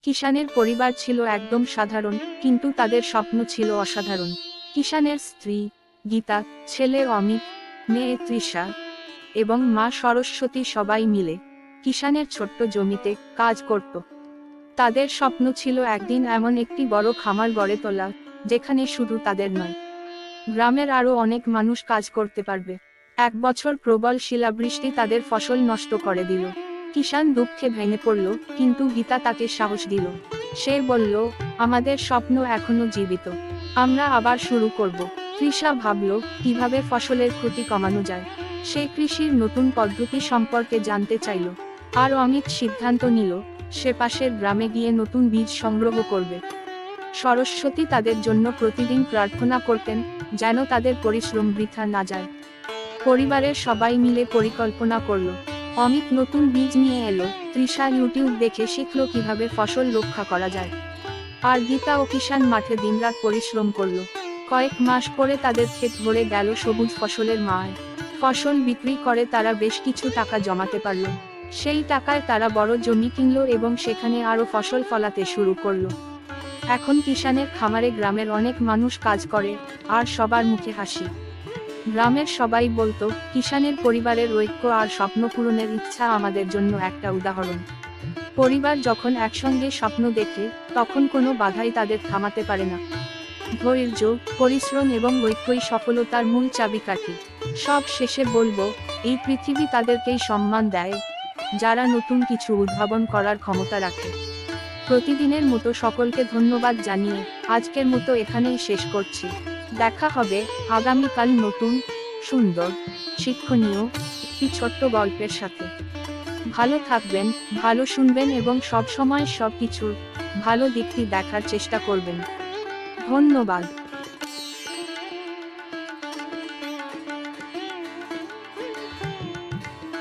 কিষানের পরিবার ছিল একদম সাধারণ, কিন্তু তাদের স্বপ্ন ছিল অসাধারণ। কিষানের স্ত্রী গীতা, ছেলে অমিত, মেয়ে তৃষা এবং মা সরস্বতী সবাই মিলে কিষানের ছোট্ট জমিতে কাজ করত। তাদের স্বপ্ন ছিল একদিন এমন একটি বড় খামার গড়ে তোলা, যেখানে শুধু তাদের নয়, গ্রামের আরও অনেক মানুষ কাজ করতে পারবে। এক বছর প্রবল শিলাবৃষ্টি তাদের ফসল নষ্ট করে দিল। কিষান দুঃখে ভেঙে পড়ল, কিন্তু গীতা তাকে সাহস দিল। সে বলল, আমাদের স্বপ্ন এখনো জীবিত, আমরা আবার শুরু করব। তৃষা ভাবল কিভাবে ফসলের ক্ষতি কমানো যায়। সে কৃষির নতুন পদ্ধতি সম্পর্কে জানতে চাইল। আর অমিত সিদ্ধান্ত নিল, সে পাশের গ্রামে গিয়ে নতুন বীজ সংগ্রহ করবে। সরস্বতী তাদের জন্য প্রতিদিন প্রার্থনা করতেন, যেন তাদের পরিশ্রম বৃথা না যায়। পরিবারের সবাই মিলে পরিকল্পনা করল। অমিত নতুন বীজ নিয়ে এলো, তৃষা ইউটিউব দেখে শিখল কিভাবে ফসল রক্ষা করা যায়। আর গীতা ও কিষান মাঠে দিনরাত পরিশ্রম করল। কয়েক মাস পরে তাদের ক্ষেত ভরে গেল সবুজ ফসলের মায়। ফসল বিক্রি করে তারা বেশ কিছু টাকা জমাতে পারল। সেই টাকায় তারা বড় জমি কিনল এবং সেখানে আরও ফসল ফলাতে শুরু করলো। এখন কিষানের খামারে গ্রামের অনেক মানুষ কাজ করে, আর সবার মুখে হাসি। গ্রামের সবাই বলতো, কিষানের পরিবারের ঐক্য আর স্বপ্ন পূরণের ইচ্ছা আমাদের জন্য একটা উদাহরণ। পরিবার যখন একসঙ্গে স্বপ্ন দেখে, তখন কোনো বাধাই তাদের থামাতে পারে না। ধৈর্য, পরিশ্রম এবং ঐক্যই সফলতার মূল চাবিকাঠি। সব শেষে বলবো, এই পৃথিবী তাদেরকেই সম্মান দেয়, যারা নতুন কিছু উদ্ভাবন করার ক্ষমতা রাখে। প্রতিদিনের মতো সকলকে ধন্যবাদ জানিয়ে আজকের মতো এখানেই শেষ করছি। দেখা হবে আগামীকাল নতুন, সুন্দর, শিক্ষণীয় একটি ছোট্ট গল্পের সাথে। ভালো থাকবেন, ভালো শুনবেন এবং সব সময় সব কিছুর ভালো দিকটি দেখার চেষ্টা করবেন। ধন্যবাদ।